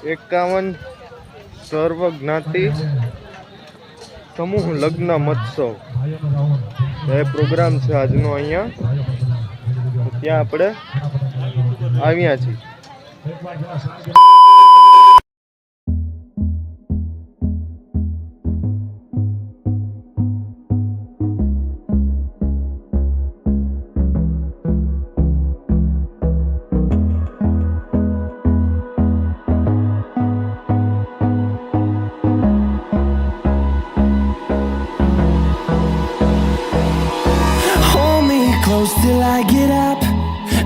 51 સર્વ જ્ઞાતિ સમૂહ લગ્ન મહોત્સવ એ પ્રોગ્રામ છે આજનો અહીંયા. ત્યાં આપણે આવ્યા છીએ. Till I get up,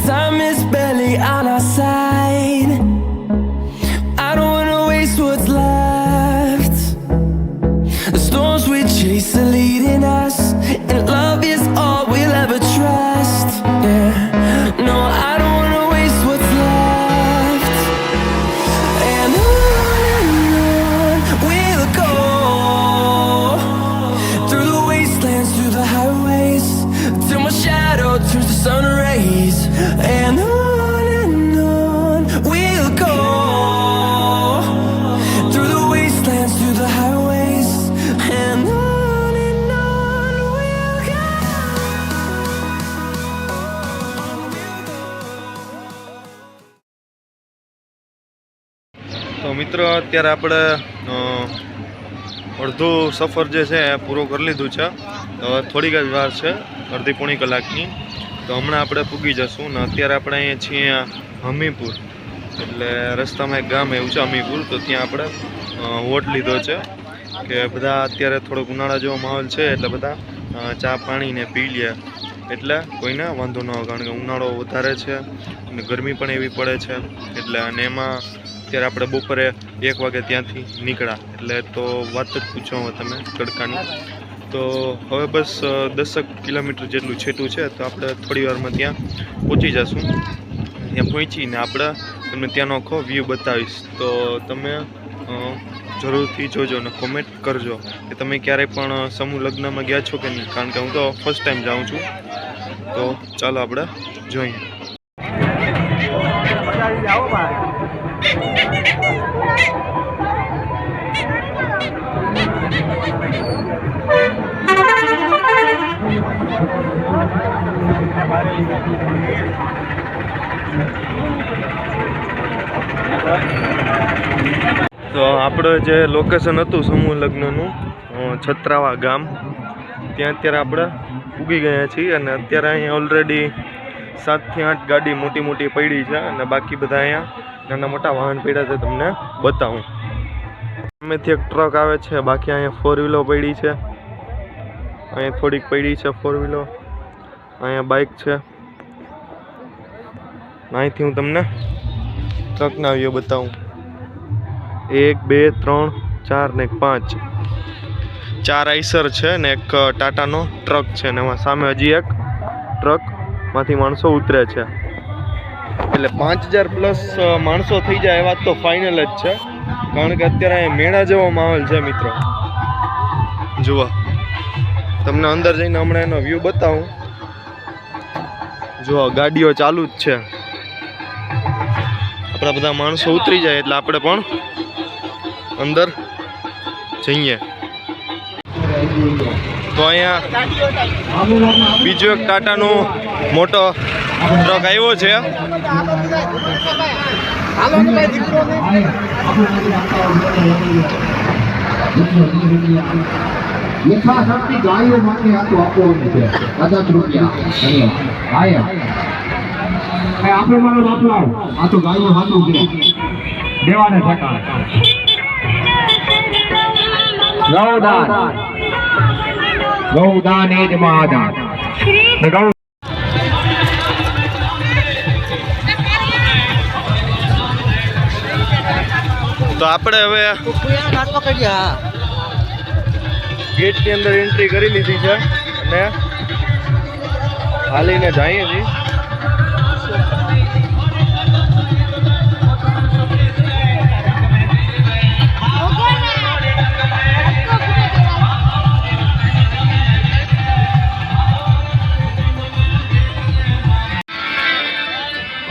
time is barely on our side. I don't wanna waste what's left. The storms we chase are leading us, and love is all we'll ever trust. Yeah, no, I don't wanna waste what's left. And on we'll go, through the wastelands, through the highways, till my shadow turns to sun rays. And on we'll go, through the wastelands, through the highways. And on we'll go. તો મિત્રો અત્યારે આપણે અડધો સફર જે છે એ પૂરો કરી લીધું છે. થોડીક જ વાર છે, અડધી પોણી કલાકની. તો હમણાં આપણે પૂગી જશું ને અત્યારે આપણે અહીંયા છીએ હમીરપુર, એટલે રસ્તામાં એક ગામ એવું છે હમીરપુર. તો ત્યાં આપણે વોટ લીધો છે કે બધા અત્યારે થોડોક ઉનાળા જેવો માહોલ છે એટલે બધા ચા પાણીને પી લે, એટલે કોઈને વાંધો ન આવે. કારણ કે ઉનાળો વધારે છે અને ગરમી પણ એવી પડે છે એટલે. અને એમાં અત્યારે આપણે બપોરે 1 વાગે ત્યાંથી નીકળ્યા, એટલે તો વાત જ પૂછો તમે તડકાની. તો હવે બસ 10 કિલોમીટર જેટલું છેટું છે, તો આપણે થોડી વારમાં ત્યાં પહોંચી જશું. ત્યાં પહોંચીને આપણે તમને ત્યાંનો આખો વ્યૂ બતાવીશ. તો તમે જરૂરથી જોજો અને કોમેન્ટ કરજો કે તમે ક્યારેય પણ સમૂહ લગ્નમાં ગયા છો કે નહીં, કારણ કે હું તો ફર્સ્ટ ટાઈમ જાઉં છું. તો ચાલો આપણે જોઈએ. તો આપણે જે લોકેશન હતું સમૂહ લગ્નનું છત્રાવા ગામ, ત્યાં અત્યારે આપણે ઉગી ગયા છીએ. અને અત્યારે અહીંયા ઓલરેડી 7 થી 8 ગાડી મોટી મોટી પડી છે અને બાકી બધા અહીંયા નાના મોટા વાહન પડ્યા છે. તમને બતાવું, સામેથી એક ટ્રક આવે છે, બાકી અહીંયા 4 વ્હીલો પડી છે, અહીંયા થોડીક પડી છે 4 વ્હીલો, અહીંયા બાઇક છે. અહીંથી હું તમને ટ્રકના વ્યૂ બતાવું. 1 2 3 4 ને 5 4 આઈસર છે ને એક ટાટાનો ટ્રક છે, ને એમાં સામે હજી એક ટ્રકમાંથી માણસો ઉતરે છે. એટલે 5000 પ્લસ માણસો થઈ જાય એ વાત તો ફાઇનલ જ છે, કારણ કે અત્યારે અહીંયા મેળા જેવો માહોલ છે મિત્રો. જુઓ, તમને અંદર જઈને હમણાં એનો વ્યૂ બતાવું. જુઓ, ગાડીઓ ચાલુ જ છે. આપણા બધા માણસો ઉતરી જાય એટલે આપણે પણ અંદર જઈએ. તો અહીંયા બીજો એક ટાટાનો મોટો ટ્રક આવ્યો છે. યથાશક્તિ ગાયો માટે આપવાનું છે 50 રૂપિયા. આપણે મારો બાપલાવ આ તો ગાયો હાથું છે દેવાને ઠકાણ. ગૌદાન એ જ મહાદાન. તો આપણે હવે ગેટની અંદર એન્ટ્રી કરી લીધી છે અને હાલીને જઈએ છીએ.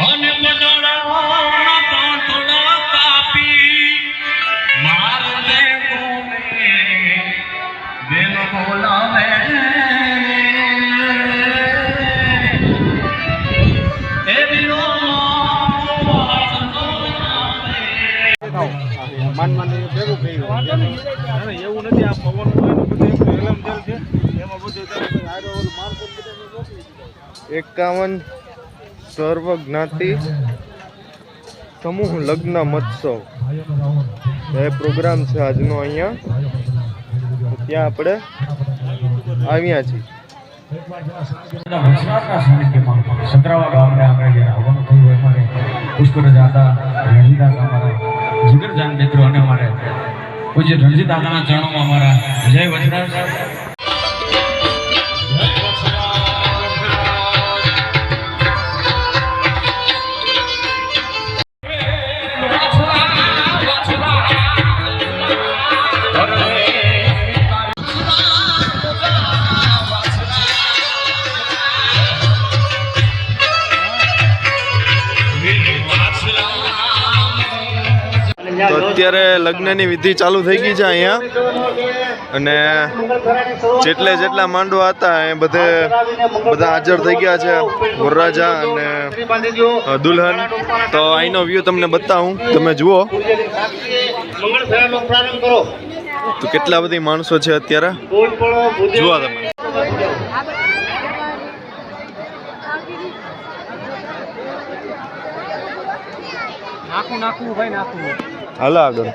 અને મનડા પાતળા કાપી એવું નથી આ પવન હોય ને બધું એલમજલ છે એમાં બધું આરો ઓલું માણસો બધાને મોકલી દીધા 51 સર્વ જ્ઞાતિ સમૂહ લગ્ન મહોત્સવ એ પ્રોગ્રામ છે આજનો અહીંયા. ત્યાં આપણે આવ્યા છીએ. વસરાટના સાનિધ્યમાં સંતરાવા ગામને આપણે જે આવવાનું થયું હોય મારે પુષ્કર દાદા રણજીત દાદા અમારા જીગરજાન મિત્રો અને મારે પૂજ્ય રણજીત દાદાના ચરણોમાં અમારા જય વસરાજ. તો અત્યારે લગ્નની વિધિ ચાલુ થઈ ગઈ છે અહીંયા, અને જેટલા માંડવા હતા એ બધા હાજર થઈ ગયા છે, વરરાજા અને દુલ્હન. તો અહીંનો વ્યૂ તમને બતાવું, તમે જુઓ તો કેટલા બધી માણસો છે અત્યારે, જુઓ તમે. નાખું ભાઈ નાખું હાલો આગળ.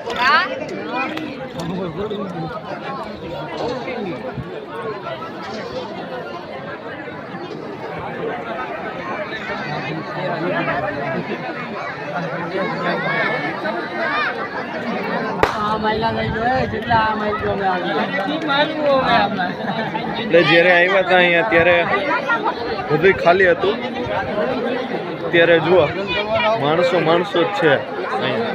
એટલે જ્યારે આવ્યા હતા અહીંયા ત્યારે બધું ખાલી હતું. અત્યારે જુઓ માણસો જ છે અહીંયા.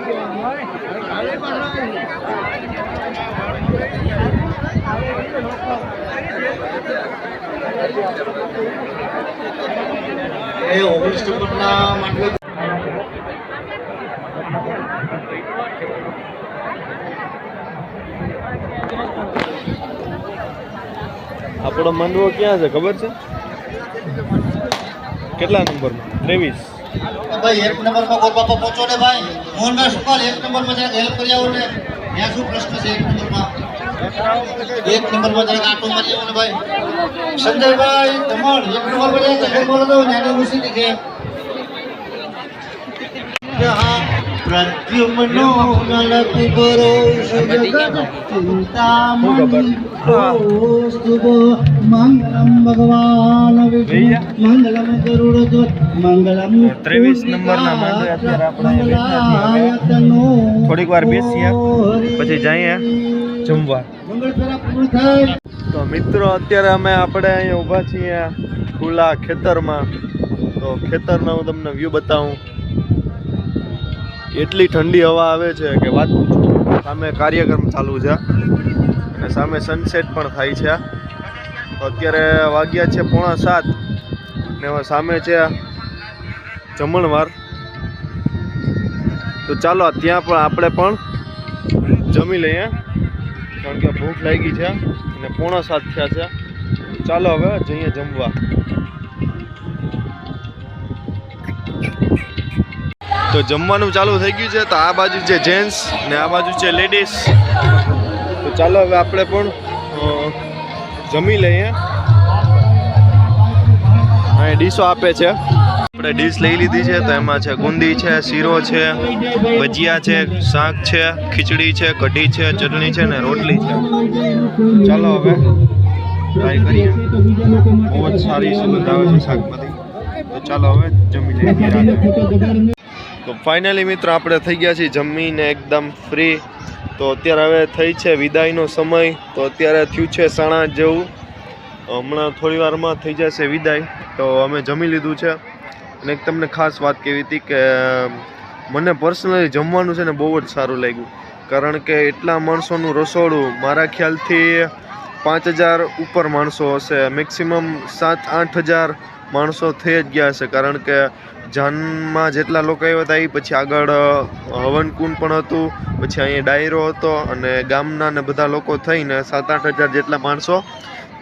આપણો માંડવો ક્યાં છે ખબર છે? કેટલા નંબરમાં? 23. ભાઈ 1 નંબરમાં ગોળ બાપા પહોંચો ને ભાઈ. મોહનભાઈ સુપાલ 1 નંબરમાં જરાક હેલ્પ કરી આવો ને. ત્યાં શું પ્રશ્ન છે 1 નંબરમાં? 1 નંબરમાં જરાક આટો મારી આવો ને ભાઈ. સંજયભાઈ ધમણ 1 નંબરમાં જરાક હેલ્પ બોલો દો. નાની મુસીબત છે. પ્રદ્યુમ્નો નલક બરો જગત ચિંતામણી કૌસ્તુભ મંગલમ ભગવાન વિષ્ણુ મંગલમ ગરુડધ્વજ મંગલમ 23 નંબરના માંડવે અત્યારે આપણે બેઠા છીએ. થોડીક વાર બેસીએ પછી જઈએ જમવા. મંગળ પેરા પૂર્ણ થાય. તો મિત્રો અત્યારે આપણે અહીંયા ઊભા છીએ ખુલ્લા ખેતરમાં. તો ખેતરનો હું તમને વ્યૂ બતાવું. એટલી ઠંડી હવા આવે છે કે વાત પૂછો. સામે કાર્યક્રમ ચાલુ છે અને સામે સનસેટ પણ થાય છે. તો અત્યારે વાગ્યા છે 6:45 ને હવે સામે છે જમણવાર. તો ચાલો ત્યાં પણ આપણે પણ જમી લઈએ, કારણ કે ભૂખ લાગી છે અને 6:45 થયા છે. ચાલો હવે જઈએ જમવા. તો જમવાનું ચાલુ થઈ ગયું છે. તો આ બાજુ છે જેન્ટ્સ ને આ બાજુ છે લેડીઝ. તો ચાલો હવે આપણે પણ જમી લઈએ. અહીં ડીશો આપે છે. આપણે ડીશ લઈ લીધી છે. તો એમાં છે ગુંદી છે, શીરો છે, ભજીયા છે, શાક છે, ખીચડી છે, કઢી છે, ચટણી છે ને રોટલી છે. ચાલો હવે ટ્રાય કરીએ. બહુ જ સારી સુગંધ આવે છે શાકમાંથી. તો ચાલો હવે જમી લઈએ. તો ફાઇનલી મિત્રો આપણે થઈ ગયા છીએ જમીને એકદમ ફ્રી. તો અત્યારે હવે થઈ છે વિદાયનો સમય. તો અત્યારે થયું છે 7:30 જેવું. હમણાં થોડી વારમાં થઈ જશે વિદાય. તો અમે જમી લીધું છે. અને એક તમને ખાસ વાત કહેવી હતી કે મને પર્સનલી જમવાનું છે ને બહુ જ સારું લાગ્યું, કારણ કે એટલા માણસોનું રસોડું, મારા ખ્યાલથી 5000 ઉપર માણસો હશે, મેક્સિમમ 7-8 હજાર માણસો થઈ જ ગયા હશે. કારણ કે જાનમાં જેટલા લોકો આવ્યા હતા એ પછી આગળ હવનકુંડ પણ હતું, પછી અહીંયા ડાયરો હતો અને ગામના ને બધા લોકો થઈને 7-8 હજાર જેટલા માણસો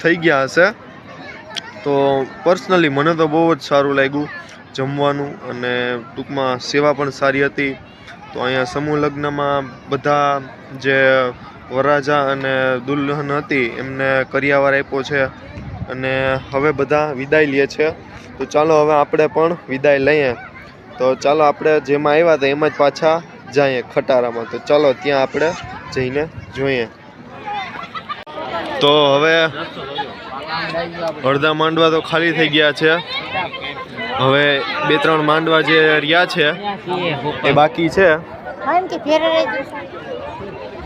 થઈ ગયા હશે. તો પર્સનલી મને તો બહુ જ સારું લાગ્યું જમવાનું, અને ટૂંકમાં સેવા પણ સારી હતી. તો અહીંયા સમૂહ લગ્નમાં બધા જે વરરાજા અને દુલ્હન હતી એમને કરિયાવર આપ્યો છે અને હવે બધા વિદાય લે છે. તો ચાલો હવે આપણે પણ વિદાય લઈએ. તો ચાલો આપણે જેમાં આવ્યા હતા એમાં જ પાછા જઈએ ખટારામાં. તો ચાલો ત્યાં આપણે જઈને જોઈએ. તો હવે અડધા માંડવા તો ખાલી થઈ ગયા છે. હવે 2-3 માંડવા જે રહ્યા છે એ બાકી છે.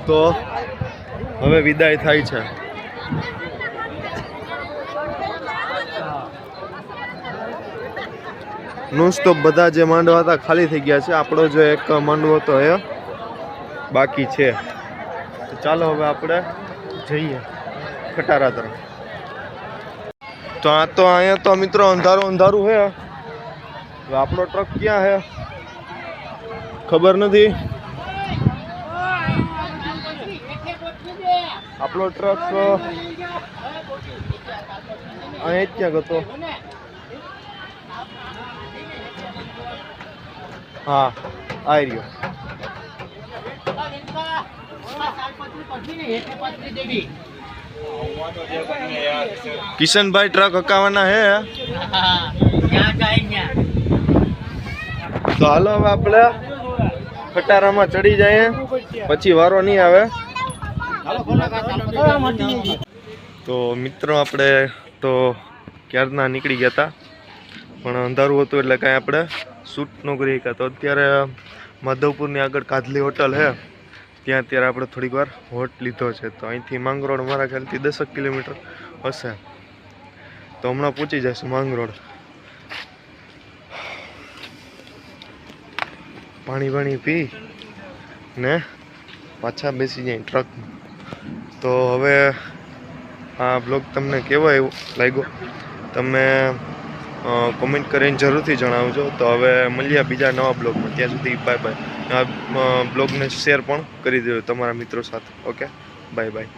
તો હવે વિદાય થાય છે. નોનસ્ટોપ બધા જે માંડવા હતા ખાલી થઈ ગયા છે. આપણો જો એક માંડવો તો એ બાકી છે. તો ચાલો હવે આપણે જઈએ ખટારા તરફ. તો અહીંયા તો મિત્રો અંધારું છે. આપણો ટ્રક ક્યાં છે ખબર નથી. આપણો ટ્રક અહીંયા જ ક્યાંક હતો. હા આવી રહ્યો. કિશનભાઈ ટ્રક હકાવવાના હે. તો હાલો હવે આપણે ખટારામાં ચડી જઈએ, પછી વારો નહીં આવે. તો મિત્રો આપણે તો ક્યારના નીકળી ગયા હતા, પણ અંધારું હતું એટલે કાંઈ આપણે શૂટ ન કરી શક્યા. તો અત્યારે માધવપુરની આગળ કાધલી હોટલ છે, ત્યાં અત્યારે આપણે થોડીક વાર હોટ લીધો છે. તો અહીંથી માંગરોળ મારા ખ્યાલથી 10 કિલોમીટર હશે. તો હમણાં પહોંચી જશે માંગરોળ. પાણી પી ને પાછા બેસી જાય ટ્રકમાં. તો હવે આ બ્લોગ તમને કેવો એવું લાગ્યો તમે કોમેન્ટ કરીને જરૂરથી જણાવજો. તો હવે મળીએ બીજા નવા બ્લોગમાં. ત્યાં સુધી બાય બાય. આ બ્લોગને શેર પણ કરી દેજો તમારા મિત્રો સાથે. Okay, bye bye.